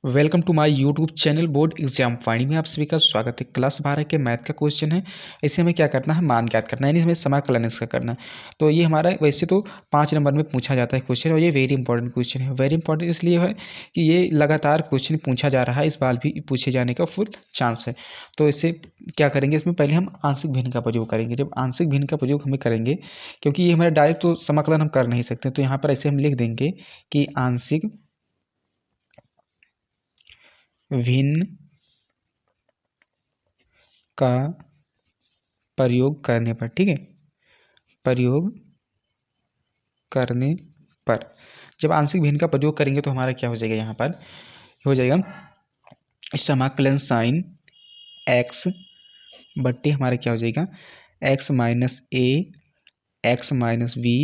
Welcome to my YouTube channel board exam finding में आप सभी का स्वागत है। क्लास 12 के मैथ का क्वेश्चन है। इसे हमें क्या करना है, मान ज्ञात करना है, यानी हमें समाकलन इसका करना है। तो ये हमारा वैसे तो 5 नंबर में पूछा जाता है क्वेश्चन, और ये वेरी इंपॉर्टेंट क्वेश्चन है। वेरी इंपॉर्टेंट इसलिए है कि ये लगातार क्वेश्चन पूछा जा रहा है, इस बार भी पूछे जाने का फुल चांस है। तो इससे क्या करेंगे, इसमें पहले हम आंशिक भिन्न का प्रयोग करेंगे। जब आंशिक भिन्न का प्रयोग हमें करेंगे, क्योंकि ये हमारा डायरेक्ट तो समाकलन हम कर नहीं सकते, तो यहाँ पर ऐसे हम लिख देंगे कि आंशिक भिन्न का प्रयोग करने पर, ठीक है, प्रयोग करने पर जब आंशिक भिन्न का प्रयोग करेंगे तो हमारा क्या हो जाएगा, यहाँ पर हो जाएगा समाकलन साइन एक्स बट्टे हमारा क्या हो जाएगा x minus a x minus B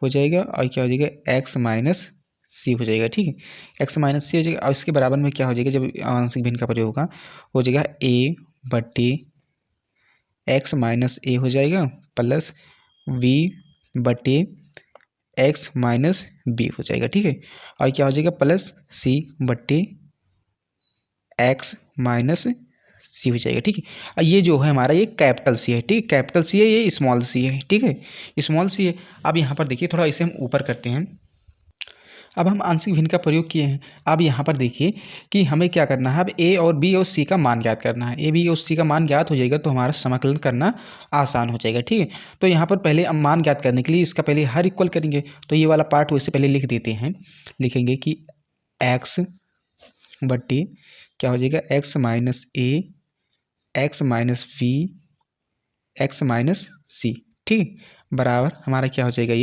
हो जाएगा, और क्या हो जाएगा एक्स माइनस सी हो जाएगा। ठीक है, एक्स माइनस सी हो जाएगा, और इसके बराबर में क्या हो जाएगा जब आंशिक भिन्न का प्रयोग होगा, हो जाएगा ए बट्टे एक्स माइनस ए हो जाएगा प्लस वी बटे एक्स माइनस बी हो जाएगा। ठीक है, और क्या हो जाएगा प्लस सी बट्टे एक्स माइनस सी हो जाएगा। ठीक है, और ये जो है हमारा ये कैपिटल सी है। ठीक है, कैपिटल सी है, ये स्मॉल सी है। ठीक है, स्मॉल सी है। अब यहाँ पर देखिए, थोड़ा इसे हम ऊपर करते हैं। अब हम आंशिक भिन्न का प्रयोग किए हैं। अब यहाँ पर देखिए कि हमें क्या करना है, अब ए और बी और सी का मान ज्ञात करना है। ए बी और सी का मान ज्ञात हो जाएगा तो हमारा समाकलन करना आसान हो जाएगा। ठीक है, तो यहाँ पर पहले हम मान ज्ञात करने के लिए इसका पहले हर इक्वल करेंगे। तो ये वाला पार्ट वैसे पहले लिख देते हैं, लिखेंगे कि एक्स बट्टी क्या हो जाएगा x minus a x minus b x minus c. ठीक है, बराबर हमारा क्या हो जाएगा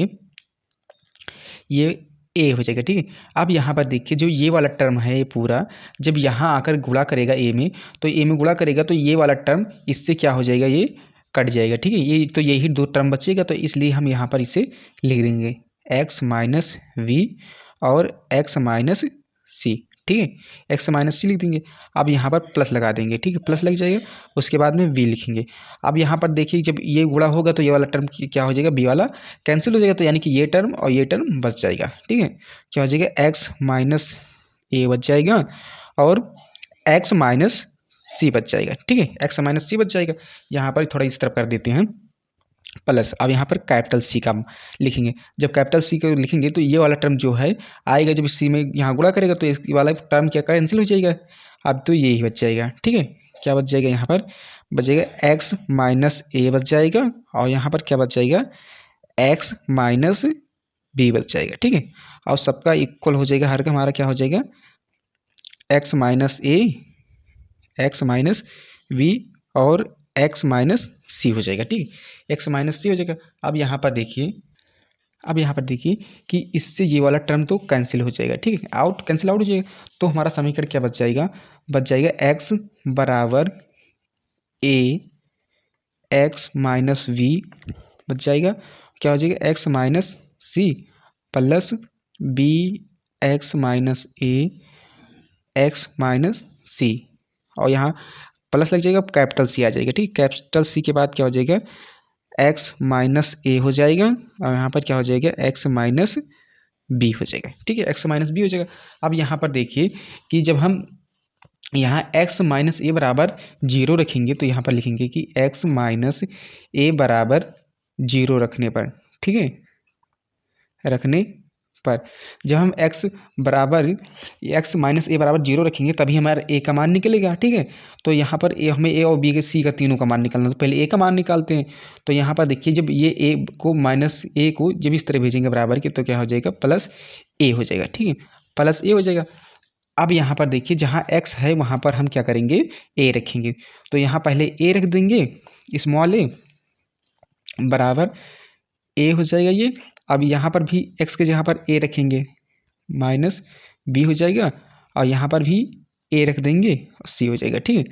ये ए हो जाएगा। ठीक है, अब यहाँ पर देखिए जो ये वाला टर्म है ये पूरा जब यहाँ आकर गुणा करेगा ए में, तो ए में गुणा करेगा तो ये वाला टर्म इससे क्या हो जाएगा, ये कट जाएगा। ठीक है, ये तो यही दो टर्म बचेगा, तो इसलिए हम यहाँ पर इसे लिख देंगे एक्स माइनस वी और एक्स माइनस सी। ठीक है, एक्स माइनस सी लिख देंगे। अब यहाँ पर प्लस लगा देंगे। ठीक है, प्लस लग जाएगा, उसके बाद में वी लिखेंगे। अब यहाँ पर देखिए जब ये गुणा होगा तो ये वाला टर्म क्या हो जाएगा, बी वाला कैंसिल हो जाएगा, तो यानी कि ये टर्म और ये टर्म बच जाएगा। ठीक है, क्या हो जाएगा एक्स माइनस ए बच जाएगा और एक्स माइनस सी बच जाएगा। ठीक है, एक्स माइनस सी बच जाएगा। यहाँ पर थोड़ा इस तरफ कर देते हैं प्लस। अब यहाँ पर कैपिटल सी का लिखेंगे। जब कैपिटल सी को लिखेंगे तो ये वाला टर्म जो है आएगा, जब सी में यहाँ गुणा करेगा तो इस वाला टर्म क्या कैंसिल हो जाएगा। अब तो यही बच जाएगा। ठीक है, क्या बच जाएगा, यहाँ पर बचेगा एक्स माइनस ए बच जाएगा, और यहाँ पर क्या बच जाएगा एक्स माइनस बी बच जाएगा। ठीक है, और सबका इक्वल हो जाएगा, हर का हमारा क्या हो जाएगा x minus a x minus b और एक्स माइनस सी हो जाएगा। ठीक है, एक्स माइनस सी हो जाएगा। अब यहाँ पर देखिए, अब यहाँ पर देखिए कि इससे ये वाला टर्म तो कैंसिल हो जाएगा। ठीक है, आउट कैंसिल आउट हो जाएगा, तो हमारा समीकरण क्या बच जाएगा, बच जाएगा एक्स बराबर ए एक्स माइनस वी बच जाएगा, क्या हो जाएगा x minus c plus b x minus a x minus c, और यहाँ प्लस लग जाएगा, कैपिटल सी आ जाएगा। ठीक, कैपिटल सी के बाद क्या हो जाएगा एक्स माइनस ए हो जाएगा, और यहाँ पर क्या हो जाएगा एक्स माइनस बी हो जाएगा। ठीक है, एक्स माइनस बी हो जाएगा। अब यहाँ पर देखिए कि जब हम यहाँ x माइनस ए बराबर जीरो रखेंगे तो यहाँ पर लिखेंगे कि x माइनस ए बराबर जीरो रखने पर, ठीक है, रखने पर जब हम x बराबर x माइनस ए बराबर जीरो रखेंगे तभी हमारा a का मान निकलेगा। ठीक है, तो यहाँ पर हमें a और b के c का तीनों का मान निकालना, तो पहले a का मान निकालते हैं। तो यहाँ पर देखिए जब ये a को माइनस a को जब इस तरह भेजेंगे बराबर के, तो क्या हो जाएगा प्लस a हो जाएगा। ठीक है, प्लस a हो जाएगा। अब यहाँ पर देखिए जहाँ x है वहाँ पर हम क्या करेंगे a रखेंगे, तो यहाँ पहले a रख देंगे स्मॉल a बराबर a हो जाएगा ये। अब यहाँ पर भी x के जगह पर a रखेंगे माइनस b हो जाएगा, और यहाँ पर भी a रख देंगे c हो जाएगा। ठीक है,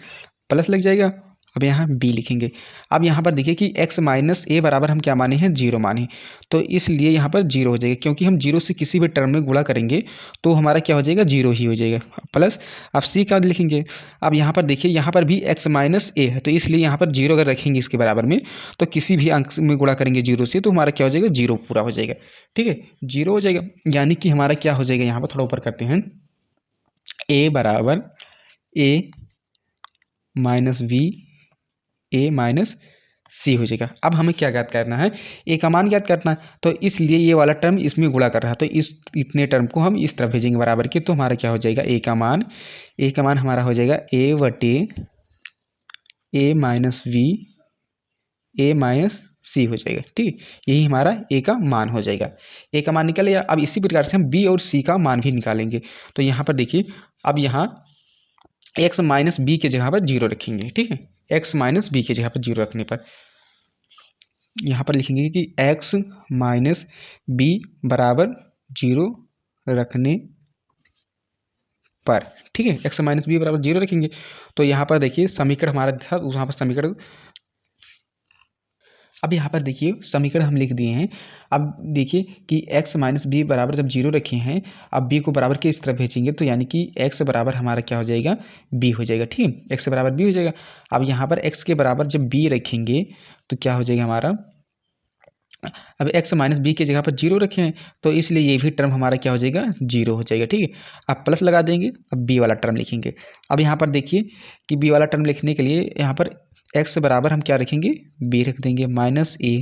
प्लस लग जाएगा। अब यहाँ b लिखेंगे। अब यहाँ पर देखिए कि x माइनस ए बराबर हम क्या माने हैं, जीरो माने, तो इसलिए यहाँ पर जीरो हो जाएगा, क्योंकि हम जीरो से किसी भी टर्म में गुणा करेंगे तो हमारा क्या हो जाएगा जीरो ही हो जाएगा प्लस। अब c का लिखेंगे। अब यहाँ पर देखिए यहाँ पर भी x माइनस ए है, तो इसलिए यहाँ पर जीरो अगर रखेंगे इसके बराबर में तो किसी भी अंक में गुणा करेंगे जीरो से तो हमारा क्या हो जाएगा जीरो पूरा हो जाएगा। ठीक है, जीरो हो जाएगा, यानी कि हमारा क्या हो जाएगा, यहाँ पर थोड़ा ऊपर करते हैं, ए बराबर ए माइनस बी ए माइनस सी हो जाएगा। अब हमें क्या ज्ञात करना है, ए का मान ज्ञात करना है, तो इसलिए ये वाला टर्म इसमें गुणा कर रहा है, तो इस इतने टर्म को हम इस तरफ भेजेंगे बराबर के, तो हमारा क्या हो जाएगा, ए का मान हमारा हो जाएगा ए बटे ए माइनस बी ए माइनस सी हो जाएगा। ठीक, यही हमारा ए का मान हो जाएगा। ए का मान निकल गया। अब इसी प्रकार से हम बी और सी का मान भी निकालेंगे। तो यहाँ पर देखिए, अब यहाँ एक्स माइनस बी के जगह पर जीरो रखेंगे। ठीक है, एक्स माइनस बी के जगह पर जीरो रखने पर यहाँ पर लिखेंगे कि एक्स माइनस बी बराबर जीरो रखने पर। ठीक है, एक्स माइनस बी बराबर जीरो रखेंगे। तो यहाँ पर देखिए समीकरण हमारा था, वहाँ पर समीकरण, अब यहाँ पर देखिए समीकरण हम लिख दिए हैं। अब देखिए कि x माइनस बी बराबर जब जीरो रखे हैं, अब b को बराबर के इस तरफ भेजेंगे, तो यानी कि x बराबर हमारा क्या हो जाएगा, b हो जाएगा। ठीक है, x बराबर b हो जाएगा। अब यहाँ पर x के बराबर जब b रखेंगे तो क्या हो जाएगा हमारा, अब x माइनस बी के जगह पर जीरो रखे हैं, तो इसलिए ये भी टर्म हमारा क्या हो जाएगा, जीरो हो जाएगा। ठीक है, अब प्लस लगा देंगे, अब b वाला टर्म लिखेंगे। अब यहाँ पर देखिए कि b वाला टर्म लिखने के लिए यहाँ पर x बराबर हम क्या रखेंगे, b रख देंगे माइनस a,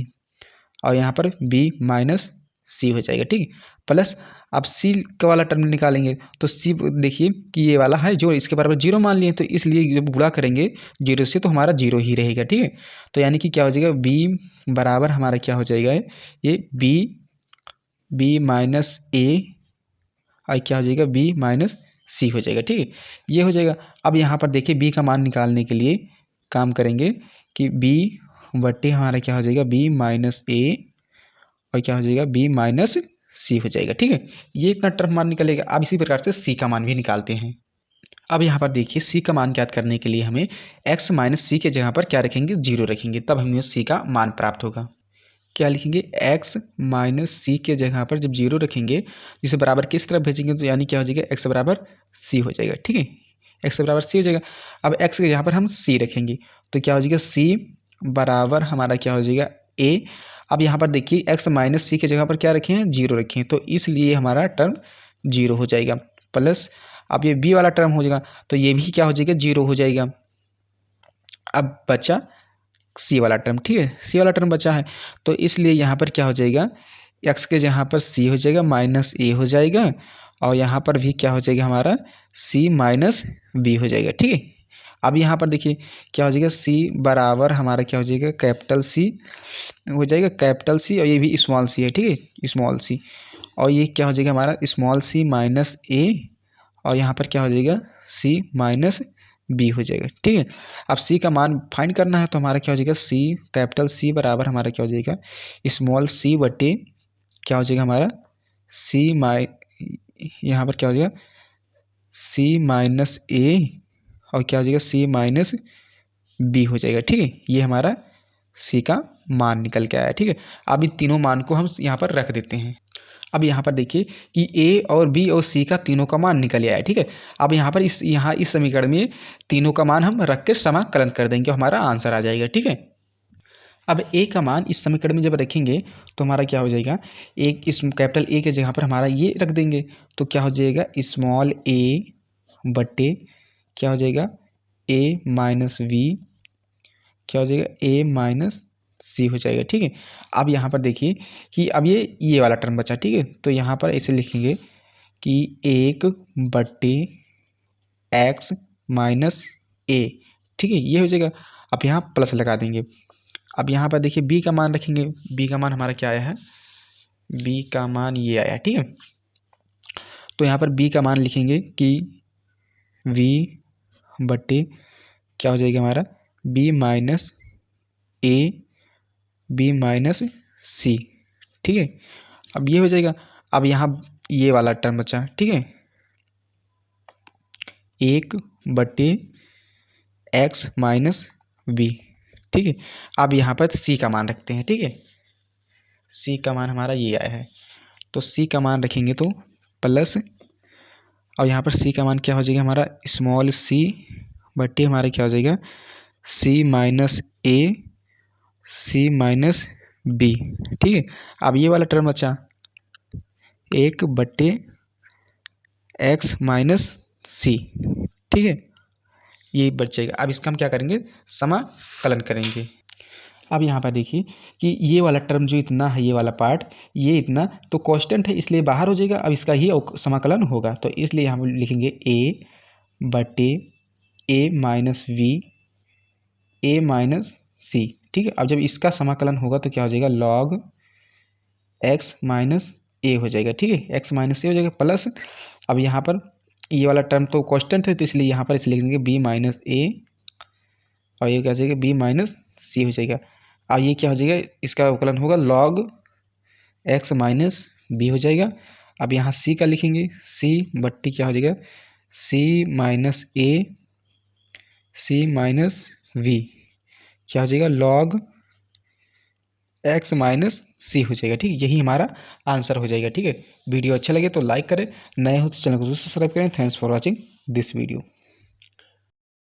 और यहाँ पर b माइनस सी हो जाएगा। ठीक है, प्लस अब c का वाला टर्म निकालेंगे, तो c देखिए कि ये वाला है जो इसके बराबर जीरो मान लिए, तो इसलिए जब गुणा करेंगे जीरो से तो हमारा जीरो ही रहेगा। ठीक है, तो यानी कि क्या हो जाएगा, b बराबर हमारा क्या हो जाएगा, ये b माइनस a और क्या हो जाएगा, b माइनस सी हो जाएगा। ठीक है, ये हो जाएगा। अब यहाँ पर देखिए b का मान निकालने के लिए काम करेंगे कि b बट्टे हमारा क्या हो जाएगा, b माइनस a और क्या हो जाएगा, b माइनस सी हो जाएगा। ठीक है, ये इतना टर्म मान निकलेगा। अब इसी प्रकार से c का मान भी निकालते हैं। अब यहाँ पर देखिए c का मान ज्ञात करने के लिए हमें x माइनस सी के जगह पर क्या रखेंगे, जीरो रखेंगे, तब हमें c का मान प्राप्त होगा। क्या लिखेंगे, x माइनस सी के जगह पर जब जीरो रखेंगे, जिसे बराबर किस तरफ भेजेंगे, तो यानी क्या हो जाएगा, x बराबर c हो जाएगा। ठीक है, x बराबर c हो जाएगा। अब x के यहाँ पर हम c रखेंगे, तो क्या हो जाएगा, c बराबर हमारा क्या हो जाएगा, a। अब यहाँ पर देखिए x माइनस सी के जगह पर क्या रखे हैं, जीरो रखे हैं, तो इसलिए हमारा टर्म जीरो हो जाएगा। प्लस अब ये b वाला टर्म हो जाएगा, तो ये भी क्या हो जाएगा, जीरो हो जाएगा। अब बचा सी वाला टर्म। ठीक है, सी वाला टर्म बचा है, तो इसलिए यहाँ पर क्या हो जाएगा, x के जहाँ पर c हो जाएगा माइनस a हो जाएगा, और यहाँ पर भी क्या हो जाएगा हमारा, c माइनस b हो जाएगा। ठीक है, अब यहाँ पर देखिए क्या हो जाएगा, c बराबर हमारा क्या हो जाएगा, कैपिटल C हो जाएगा, कैपिटल C, और ये भी स्मॉल c है। ठीक है, स्मॉल c, और ये क्या हो जाएगा हमारा स्मॉल c माइनस a, और यहाँ पर क्या हो जाएगा, c माइनस b हो जाएगा। ठीक है, अब c का मान फाइंड करना है, तो हमारा क्या हो जाएगा, c कैपिटल C बराबर हमारा क्या हो जाएगा, स्मॉल c बटे क्या हो जाएगा हमारा यहाँ पर क्या हो जाएगा, c माइनस a, और क्या हो जाएगा, c माइनस b हो जाएगा। ठीक है, ये हमारा c का मान निकल के आया। ठीक है, अब इन तीनों मान को हम यहाँ पर रख देते हैं। अब यहाँ पर देखिए कि a और b और c का तीनों का मान निकल आया है। ठीक है, अब यहाँ पर इस समीकरण में तीनों का मान हम रख के समाकलन कर देंगे, हमारा आंसर आ जाएगा। ठीक है, अब a का मान इस समीकरण में जब रखेंगे तो हमारा क्या हो जाएगा, एक इस कैपिटल A के जगह पर हमारा ये रख देंगे, तो क्या हो जाएगा, स्मॉल a बटे क्या हो जाएगा, a माइनस v, क्या हो जाएगा, a माइनस सी हो जाएगा। ठीक है, अब यहाँ पर देखिए कि अब ये वाला टर्म बचा। ठीक है, तो यहाँ पर ऐसे लिखेंगे कि एक बट्टे एक्स माइनस ए। ठीक है, ये हो जाएगा। अब यहाँ प्लस लगा देंगे। अब यहाँ पर देखिए b का मान रखेंगे, b का मान हमारा क्या आया है, b का मान ये आया। ठीक है, तो यहाँ पर b का मान लिखेंगे कि v बट्टे क्या हो जाएगा हमारा, b minus a b minus c. ठीक है, अब ये हो जाएगा। अब यहाँ ये वाला टर्म बचा। ठीक है, एक बट्टे एक्स माइनस बी। ठीक है, अब यहाँ पर c का मान रखते हैं। ठीक है, c का मान हमारा ये आया है, तो c का मान रखेंगे तो प्लस, और यहाँ पर c का मान क्या हो जाएगा हमारा, स्मॉल c बट्टे हमारा क्या हो जाएगा, c minus a c minus b। ठीक है, अब ये वाला टर्म बचा, एक बट्टे एक्स माइनस सी, ठीक है, ये बच जाएगा। अब इसका हम क्या करेंगे, समाकलन करेंगे। अब यहाँ पर देखिए कि ये वाला टर्म जो इतना है, ये वाला पार्ट, ये इतना तो कांस्टेंट है इसलिए बाहर हो जाएगा। अब इसका ही समाकलन होगा, तो इसलिए हम लिखेंगे ए बटे ए minus V A minus c, ठीक है। अब जब इसका समाकलन होगा तो क्या हो जाएगा, लॉग एक्स माइनस ए हो जाएगा, ठीक है, एक्स माइनस ए हो जाएगा प्लस, अब यहाँ पर ये वाला टर्म तो कांस्टेंट है तो इसलिए यहाँ पर इसे लिख देंगे बी माइनस ए और ये क्या हो जाएगा बी माइनस सी हो जाएगा। अब ये क्या हो जाएगा, इसका अवकलन होगा लॉग एक्स माइनस बी हो जाएगा। अब यहाँ सी का लिखेंगे, सी बट्टी क्या हो जाएगा, c minus a c minus v क्या हो जाएगा, लॉग एक्स माइनस सी हो जाएगा, ठीक है। यही हमारा आंसर हो जाएगा, ठीक है। वीडियो अच्छा लगे तो लाइक करें, नए हो तो चैनल को जरूर सब्सक्राइब करें। Thanks for watching this video.